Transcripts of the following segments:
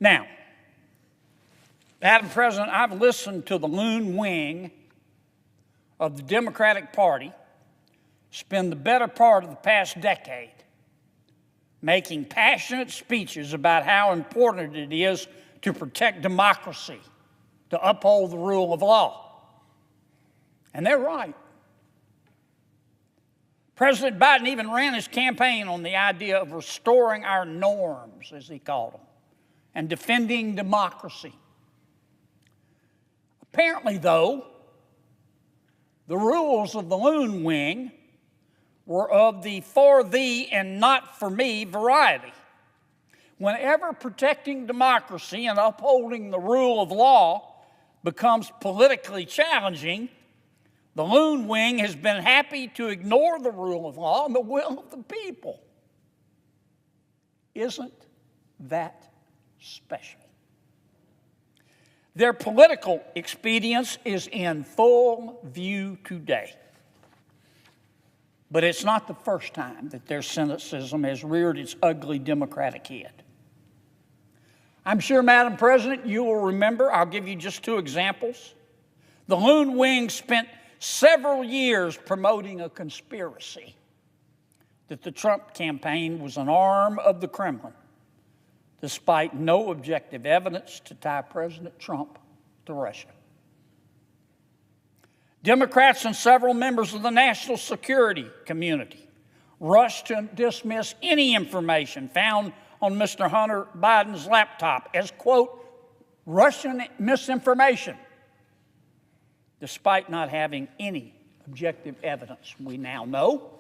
Now, Madam President, I've listened to the loon wing of the Democratic Party spend the better part of the past decade making passionate speeches about how important it is to protect democracy, to uphold the rule of law. And they're right. President Biden even ran his campaign on the idea of restoring our norms, as he called them, and defending democracy. Apparently, though, the rules of the loon wing were of the for thee and not for me variety. Whenever protecting democracy and upholding the rule of law becomes politically challenging, the loon wing has been happy to ignore the rule of law and the will of the people. Isn't that special? Their political expedience is in full view today. But it's not the first time that their cynicism has reared its ugly Democratic head. I'm sure, Madam President, you will remember, I'll give you just two examples. The loon wing spent several years promoting a conspiracy that the Trump campaign was an arm of the Kremlin, despite no objective evidence to tie President Trump to Russia. Democrats and several members of the national security community rushed to dismiss any information found on Mr. Hunter Biden's laptop as, quote, Russian misinformation, despite not having any objective evidence, we now know,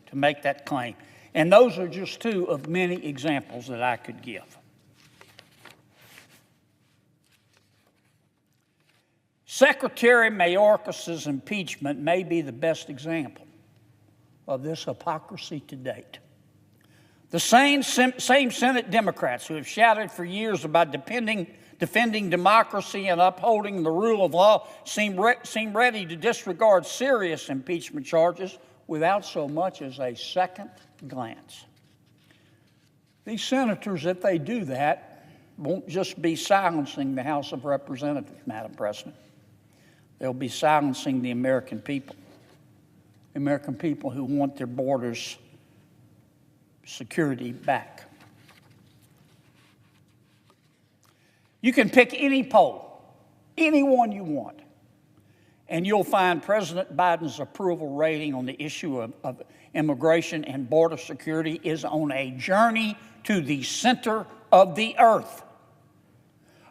to make that claim. And those are just two of many examples that I could give. Secretary Mayorkas' impeachment may be the best example of this hypocrisy to date. The same Senate Democrats who have shouted for years about defending democracy and upholding the rule of law seem ready to disregard serious impeachment charges without so much as a second glance. These senators, if they do that, won't just be silencing the House of Representatives, Madam President. They'll be silencing the American people who want their borders security back. You can pick any poll, any one you want, and you'll find President Biden's approval rating on the issue of immigration and border security is on a journey to the center of the earth.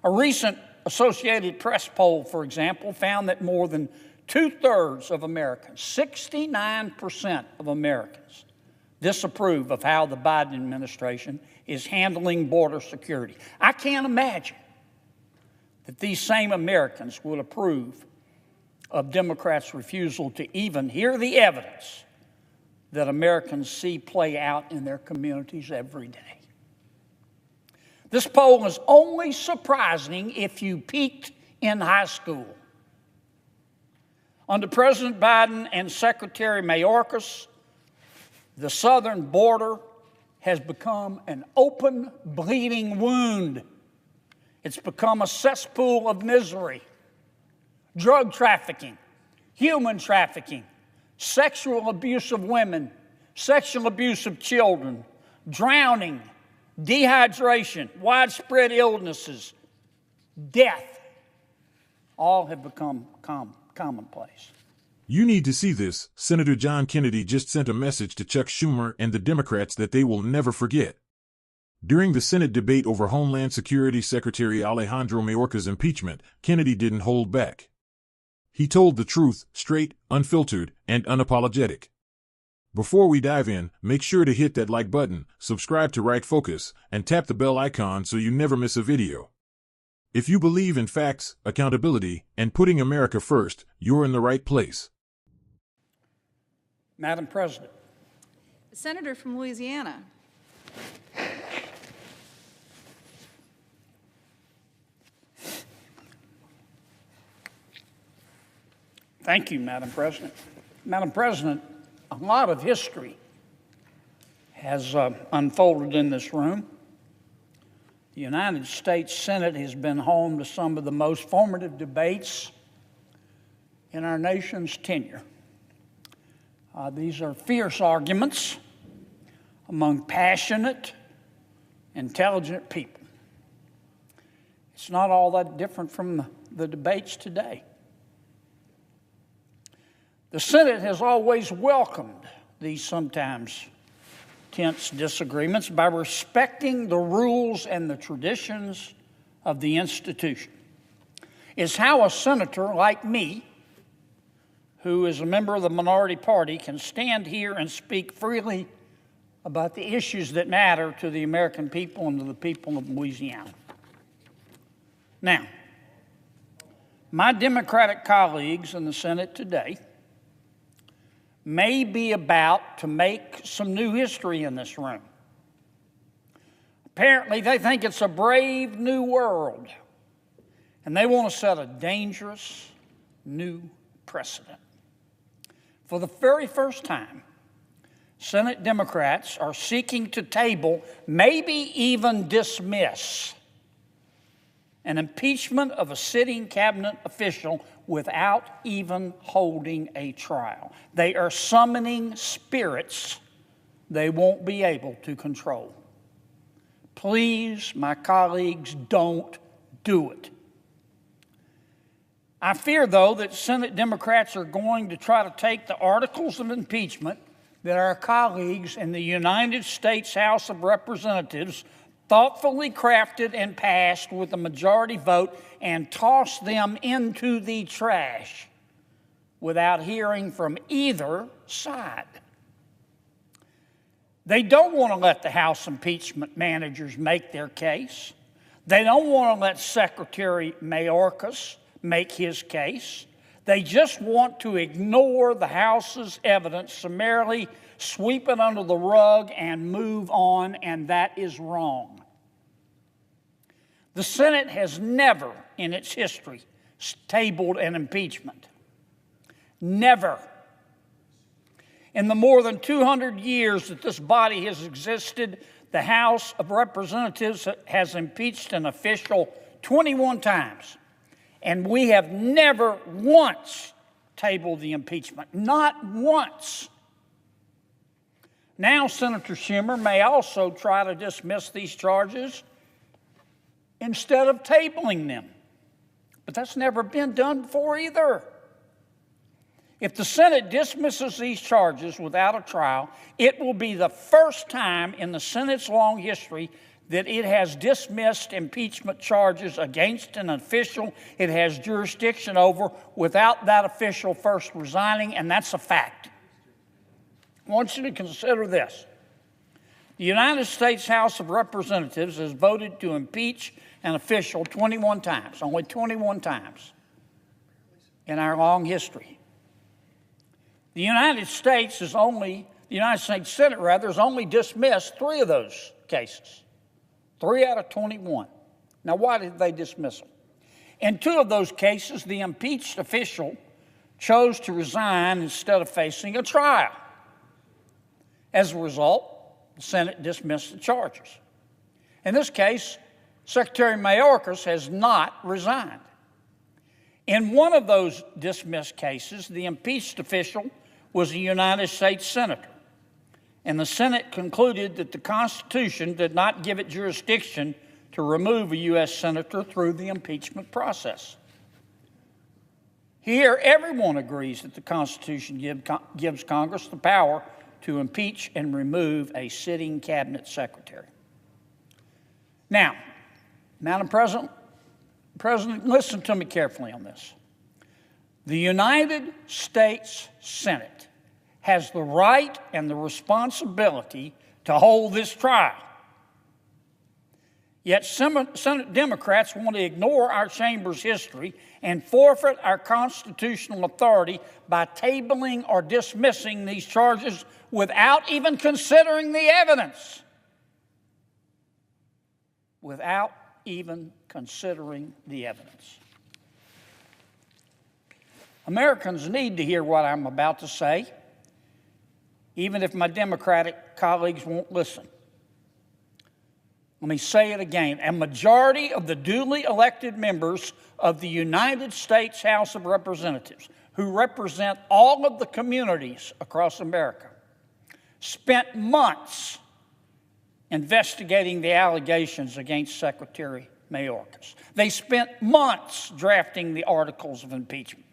A recent Associated Press poll, for example, found that more than two-thirds of Americans, 69% of Americans, disapprove of how the Biden administration is handling border security. I can't imagine that these same Americans would approve of Democrats' refusal to even hear the evidence that Americans see play out in their communities every day. This poll is only surprising if you peaked in high school. Under President Biden and Secretary Mayorkas, the southern border has become an open, bleeding wound. It's become a cesspool of misery. Drug trafficking, human trafficking, sexual abuse of women, sexual abuse of children, drowning, dehydration, widespread illnesses, death, all have become commonplace. You need to see this. Senator John Kennedy just sent a message to Chuck Schumer and the Democrats that they will never forget. During the Senate debate over Homeland Security Secretary Alejandro Mayorkas' impeachment, Kennedy didn't hold back. He told the truth, straight, unfiltered, and unapologetic. Before we dive in, make sure to hit that like button, subscribe to Right Focus, and tap the bell icon so you never miss a video. If you believe in facts, accountability, and putting America first, you're in the right place. Madam President. The senator from Louisiana. Thank you, Madam President. Madam President, a lot of history has unfolded in this room. The United States Senate has been home to some of the most formative debates in our nation's tenure. These are fierce arguments among passionate, intelligent people. It's not all that different from the debates today. The Senate has always welcomed these sometimes tense disagreements by respecting the rules and the traditions of the institution. It's how a senator like me, who is a member of the minority party, can stand here and speak freely about the issues that matter to the American people and to the people of Louisiana. Now, my Democratic colleagues in the Senate today may be about to make some new history in this room. Apparently, they think it's a brave new world, and they want to set a dangerous new precedent. For the very first time, Senate Democrats are seeking to table, maybe even dismiss, an impeachment of a sitting cabinet official without even holding a trial. They are summoning spirits they won't be able to control. Please, my colleagues, don't do it. I fear, though, that Senate Democrats are going to try to take the articles of impeachment that our colleagues in the United States House of Representatives thoughtfully crafted and passed with a majority vote and toss them into the trash without hearing from either side. They don't want to let the House impeachment managers make their case. They don't want to let Secretary Mayorkas make his case. They just want to ignore the House's evidence, summarily sweep it under the rug and move on, and that is wrong. The Senate has never in its history tabled an impeachment. Never. In the more than 200 years that this body has existed, the House of Representatives has impeached an official 21 times. And we have never once tabled the impeachment, not once. Now, Senator Schumer may also try to dismiss these charges instead of tabling them. But that's never been done before either. If the Senate dismisses these charges without a trial, it will be the first time in the Senate's long history that it has dismissed impeachment charges against an official it has jurisdiction over without that official first resigning, and that's a fact. I want you to consider this. The United States House of Representatives has voted to impeach an official 21 times, only 21 times in our long history. The United States Senate has only dismissed 3 of those cases. 3 out of 21. Now, why did they dismiss them? In 2 of those cases, the impeached official chose to resign instead of facing a trial. As a result, the Senate dismissed the charges. In this case, Secretary Mayorkas has not resigned. In one of those dismissed cases, the impeached official was a United States senator. And the Senate concluded that the Constitution did not give it jurisdiction to remove a U.S. senator through the impeachment process. Here, everyone agrees that the Constitution gives Congress the power to impeach and remove a sitting cabinet secretary. Now, Madam President, listen to me carefully on this. The United States Senate has the right and the responsibility to hold this trial. Yet Senate Democrats want to ignore our chamber's history and forfeit our constitutional authority by tabling or dismissing these charges without even considering the evidence. Without even considering the evidence. Americans need to hear what I'm about to say, even if my Democratic colleagues won't listen. Let me say it again. A majority of the duly elected members of the United States House of Representatives, who represent all of the communities across America, spent months investigating the allegations against Secretary Mayorkas. They spent months drafting the articles of impeachment.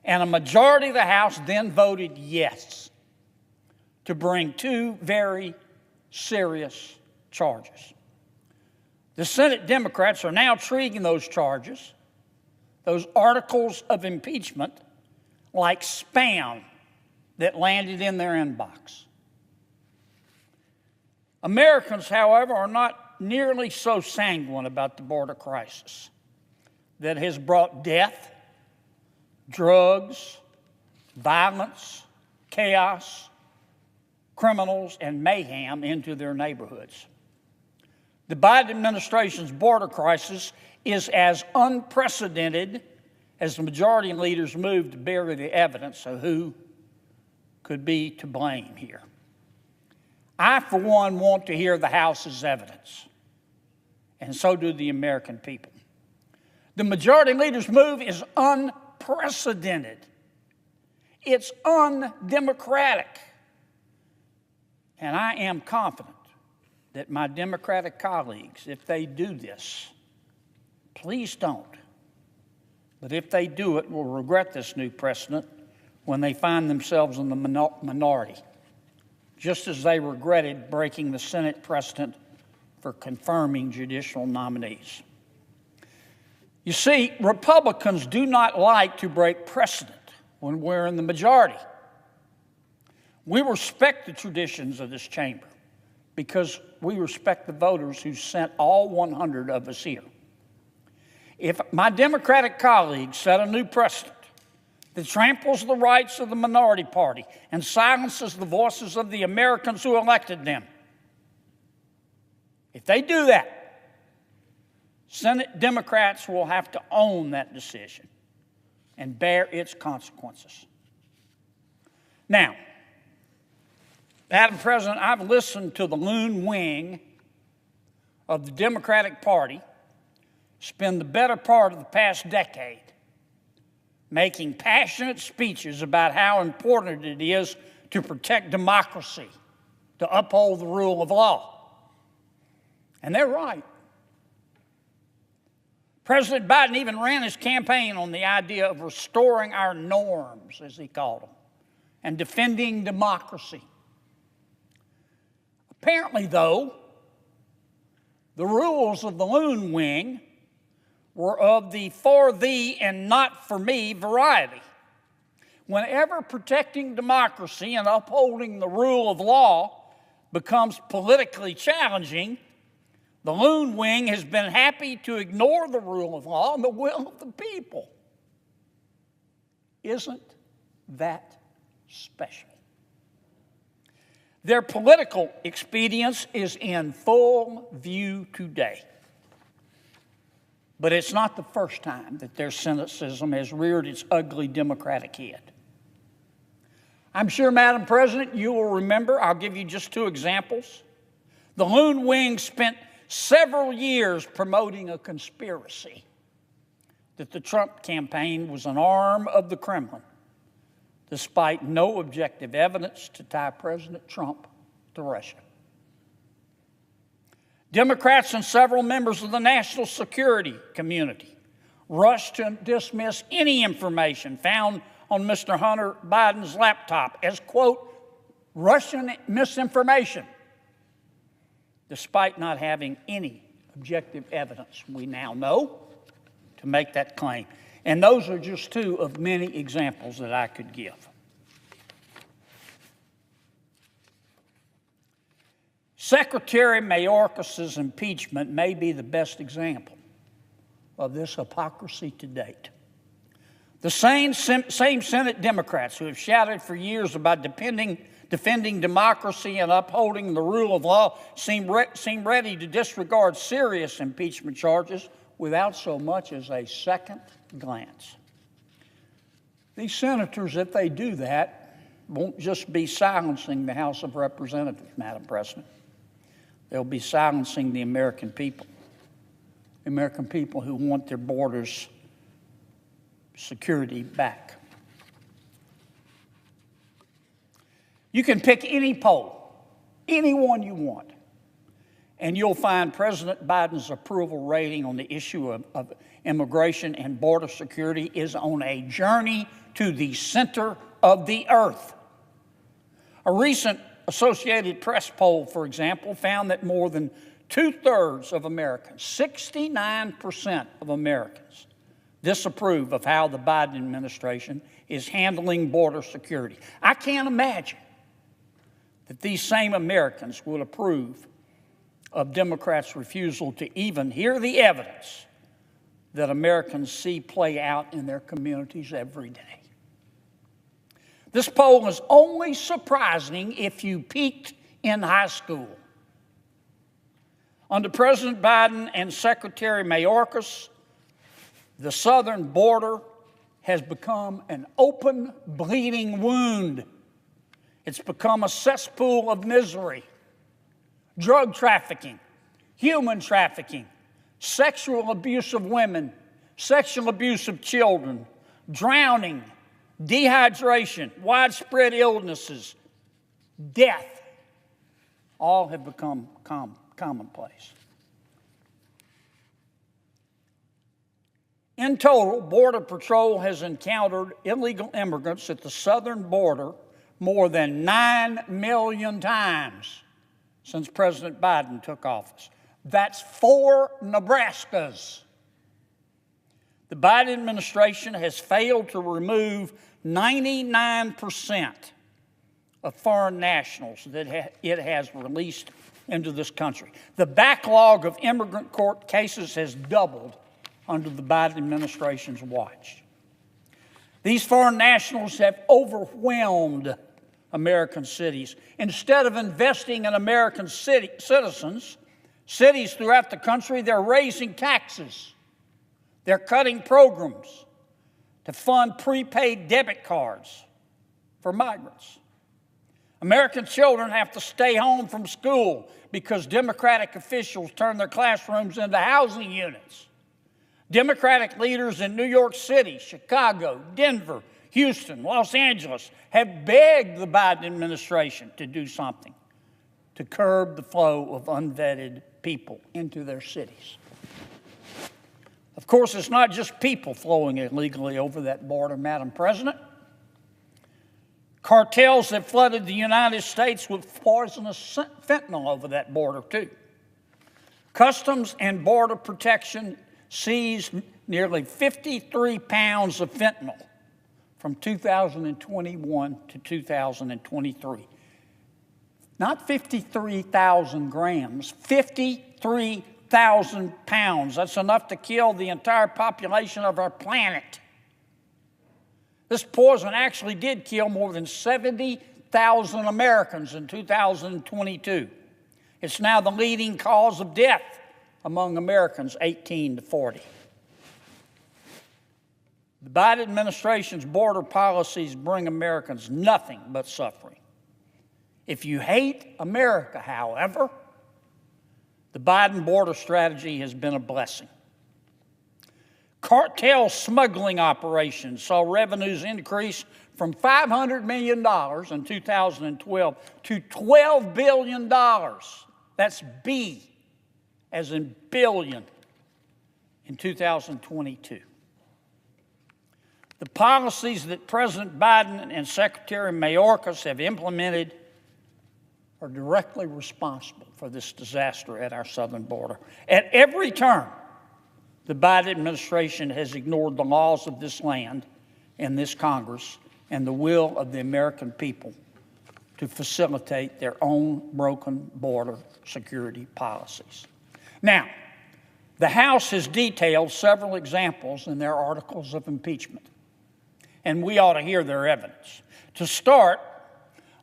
And a majority of the House then voted yes to bring two very serious charges. The Senate Democrats are now treating those charges, those articles of impeachment, like spam that landed in their inbox. Americans, however, are not nearly so sanguine about the border crisis that has brought death, drugs, violence, chaos, criminals, and mayhem into their neighborhoods. The Biden administration's border crisis is as unprecedented as the majority leaders move to bury the evidence of who could be to blame here. I, for one, want to hear the House's evidence, and so do the American people. The majority leader's move is unprecedented. It's undemocratic. And I am confident that my Democratic colleagues, if they do this, please don't, but if they do it, will regret this new precedent when they find themselves in the minority, just as they regretted breaking the Senate precedent for confirming judicial nominees. You see, Republicans do not like to break precedent when we're in the majority. We respect the traditions of this chamber because we respect the voters who sent all 100 of us here. If my Democratic colleagues set a new precedent that tramples the rights of the minority party and silences the voices of the Americans who elected them, if they do that, Senate Democrats will have to own that decision and bear its consequences. Now, Madam President, I've listened to the loon wing of the Democratic Party spend the better part of the past decade making passionate speeches about how important it is to protect democracy, to uphold the rule of law. And they're right. President Biden even ran his campaign on the idea of restoring our norms, as he called them, and defending democracy. Apparently, though, the rules of the loon wing were of the for thee and not for me variety. Whenever protecting democracy and upholding the rule of law becomes politically challenging, the loon wing has been happy to ignore the rule of law and the will of the people. Isn't that special? Their political expedience is in full view today. But it's not the first time that their cynicism has reared its ugly Democratic head. I'm sure, Madam President, you will remember, I'll give you just two examples. The loon wing spent several years promoting a conspiracy that the Trump campaign was an arm of the Kremlin, despite no objective evidence to tie President Trump to Russia. Democrats and several members of the national security community rushed to dismiss any information found on Mr. Hunter Biden's laptop as, quote, Russian misinformation, despite not having any objective evidence, we now know, to make that claim. And those are just two of many examples that I could give. Secretary Mayorkas' impeachment may be the best example of this hypocrisy to date. The same Senate Democrats who have shouted for years about defending democracy and upholding the rule of law seem ready to disregard serious impeachment charges without so much as a second glance. These senators, if they do that, won't just be silencing the House of Representatives, Madam President. They'll be silencing the American people who want their borders security back. You can pick any poll, any one you want, and you'll find President Biden's approval rating on the issue of immigration and border security is on a journey to the center of the earth. A recent Associated Press poll, for example, found that more than two-thirds of Americans, 69% of Americans, disapprove of how the Biden administration is handling border security. I can't imagine that these same Americans would approve of Democrats' refusal to even hear the evidence that Americans see play out in their communities every day. This poll is only surprising if you peaked in high school. Under President Biden and Secretary Mayorkas, the southern border has become an open, bleeding wound. It's become a cesspool of misery. Drug trafficking, human trafficking, sexual abuse of women, sexual abuse of children, drowning, dehydration, widespread illnesses, death, all have become commonplace. In total, Border Patrol has encountered illegal immigrants at the southern border more than 9 million times since President Biden took office. That's 4 Nebraskas. The Biden administration has failed to remove 99% of foreign nationals that it has released into this country. The backlog of immigrant court cases has doubled under the Biden administration's watch. These foreign nationals have overwhelmed American cities. Instead of investing in American citizens, cities throughout the country, they're raising taxes. They're cutting programs to fund prepaid debit cards for migrants. American children have to stay home from school because Democratic officials turn their classrooms into housing units. Democratic leaders in New York City, Chicago, Denver, Houston, Los Angeles have begged the Biden administration to do something to curb the flow of unvetted people into their cities. Of course, it's not just people flowing illegally over that border, Madam President. Cartels have flooded the United States with poisonous fentanyl over that border, too. Customs and Border Protection seized nearly 53 pounds of fentanyl from 2021 to 2023. Not 53,000 grams, 53,000 pounds. That's enough to kill the entire population of our planet. This poison actually did kill more than 70,000 Americans in 2022. It's now the leading cause of death among Americans 18 to 40. The Biden administration's border policies bring Americans nothing but suffering. If you hate America, however, the Biden border strategy has been a blessing. Cartel smuggling operations saw revenues increase from $500 million in 2012 to $12 billion. That's B as in billion in 2022. The policies that President Biden and Secretary Mayorkas have implemented are directly responsible for this disaster at our southern border. At every turn, the Biden administration has ignored the laws of this land and this Congress and the will of the American people to facilitate their own broken border security policies. Now, the House has detailed several examples in their articles of impeachment, and we ought to hear their evidence. To start,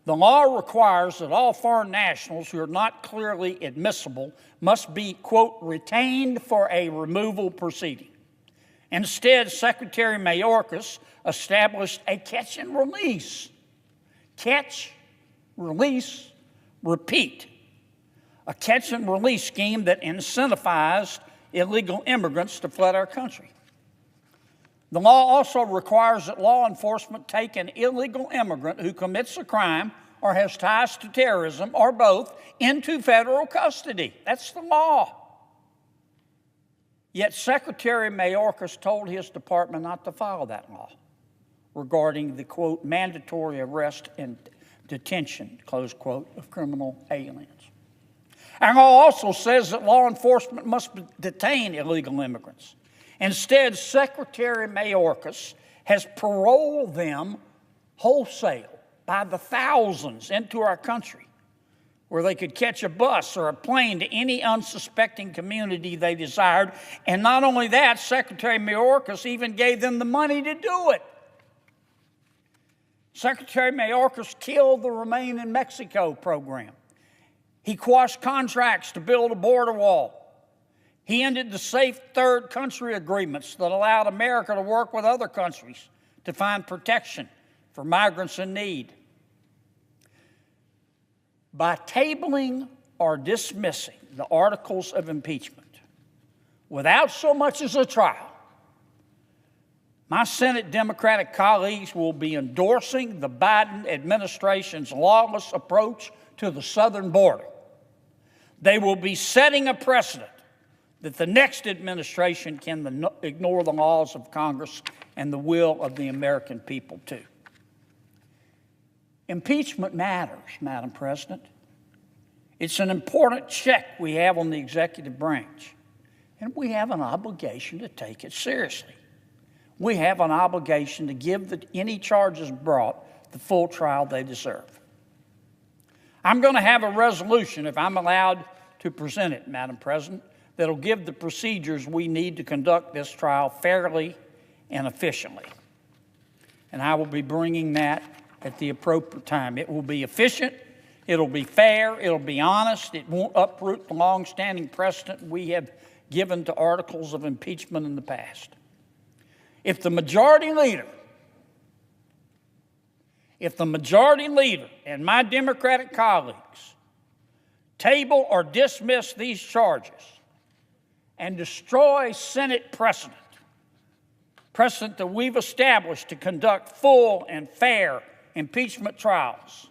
the law requires that all foreign nationals who are not clearly admissible must be, quote, retained for a removal proceeding. Instead, Secretary Mayorkas established a catch and release. Catch, release, repeat. a catch-and-release scheme that incentivized illegal immigrants to flood our country. The law also requires that law enforcement take an illegal immigrant who commits a crime or has ties to terrorism or both into federal custody. That's the law. Yet Secretary Mayorkas told his department not to follow that law regarding the, quote, mandatory arrest and detention, close quote, of criminal aliens. Our law also says that law enforcement must detain illegal immigrants. Instead, Secretary Mayorkas has paroled them wholesale by the thousands into our country, where they could catch a bus or a plane to any unsuspecting community they desired. And not only that, Secretary Mayorkas even gave them the money to do it. Secretary Mayorkas killed the Remain in Mexico program. He quashed contracts to build a border wall. He ended the safe third country agreements that allowed America to work with other countries to find protection for migrants in need. By tabling or dismissing the articles of impeachment without so much as a trial, my Senate Democratic colleagues will be endorsing the Biden administration's lawless approach to the southern border. They will be setting a precedent that the next administration can ignore the laws of Congress and the will of the American people, too. Impeachment matters, Madam President. It's an important check we have on the executive branch, and we have an obligation to take it seriously. We have an obligation to give any charges brought the full trial they deserve. I'm going to have a resolution, if I'm allowed to present it, Madam President, that'll give the procedures we need to conduct this trial fairly and efficiently. And I will be bringing that at the appropriate time. It will be efficient, it'll be fair, it'll be honest, it won't uproot the long-standing precedent we have given to articles of impeachment in the past. If the majority leader and my Democratic colleagues table or dismiss these charges and destroy Senate precedent that we've established to conduct full and fair impeachment trials,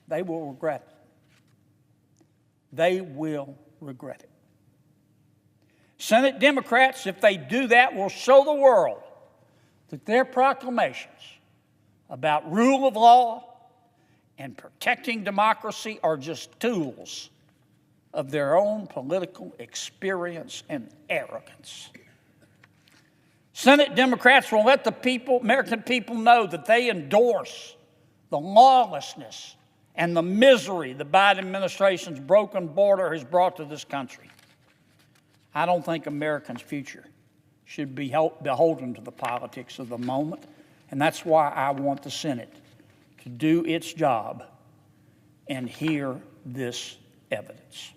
they will regret it. They will regret it. Senate Democrats, if they do that, will show the world that their proclamations about rule of law and protecting democracy are just tools of their own political experience and arrogance. Senate Democrats will let the American people know that they endorse the lawlessness and the misery the Biden administration's broken border has brought to this country. I don't think Americans' future should be beholden to the politics of the moment, and that's why I want the Senate to do its job and hear this evidence.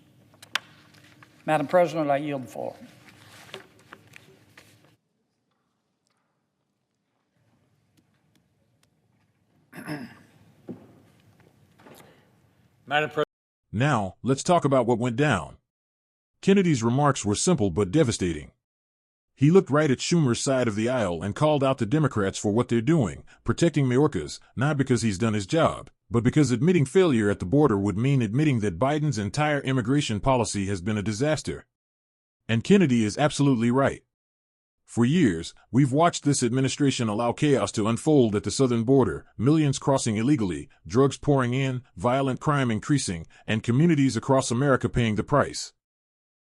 Madam President, I yield the floor. Madam President. Now, let's talk about what went down. Kennedy's remarks were simple but devastating. He looked right at Schumer's side of the aisle and called out the Democrats for what they're doing, protecting Mayorkas, not because he's done his job, but because admitting failure at the border would mean admitting that Biden's entire immigration policy has been a disaster. And Kennedy is absolutely right. For years, we've watched this administration allow chaos to unfold at the southern border, millions crossing illegally, drugs pouring in, violent crime increasing, and communities across America paying the price.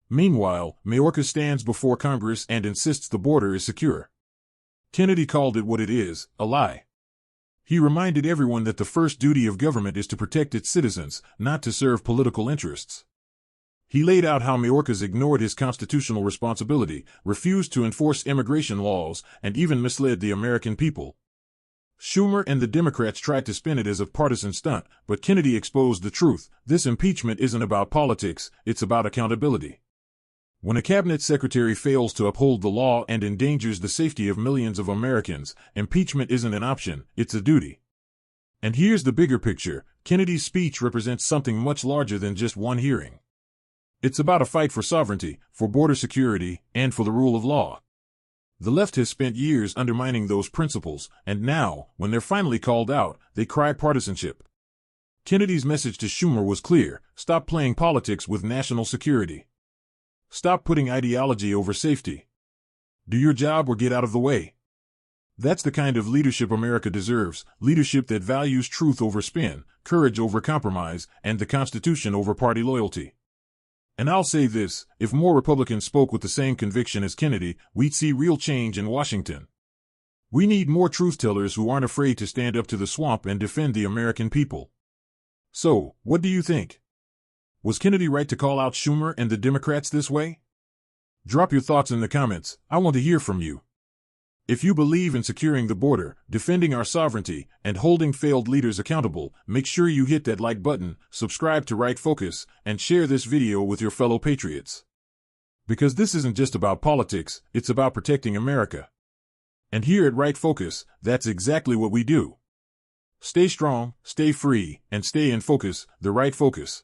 Meanwhile, Mayorkas stands before Congress and insists the border is secure. Kennedy called it what it is, a lie. He reminded everyone that the first duty of government is to protect its citizens, not to serve political interests. He laid out how Mayorkas ignored his constitutional responsibility, refused to enforce immigration laws, and even misled the American people. Schumer and the Democrats tried to spin it as a partisan stunt, but Kennedy exposed the truth. This impeachment isn't about politics, it's about accountability. When a cabinet secretary fails to uphold the law and endangers the safety of millions of Americans, impeachment isn't an option, it's a duty. And here's the bigger picture. Kennedy's speech represents something much larger than just one hearing. It's about a fight for sovereignty, for border security, and for the rule of law. The left has spent years undermining those principles, and now, when they're finally called out, they cry partisanship. Kennedy's message to Schumer was clear: stop playing politics with national security. Stop putting ideology over safety. Do your job or get out of the way. That's the kind of leadership America deserves, leadership that values truth over spin, courage over compromise, and the Constitution over party loyalty. And I'll say this, if more Republicans spoke with the same conviction as Kennedy, we'd see real change in Washington. We need more truth-tellers who aren't afraid to stand up to the swamp and defend the American people. So, what do you think? Was Kennedy right to call out Schumer and the Democrats this way? Drop your thoughts in the comments. I want to hear from you. If you believe in securing the border, defending our sovereignty, and holding failed leaders accountable, make sure you hit that like button, subscribe to Right Focus, and share this video with your fellow patriots. Because this isn't just about politics, it's about protecting America. And here at Right Focus, that's exactly what we do. Stay strong, stay free, and stay in focus, the right focus.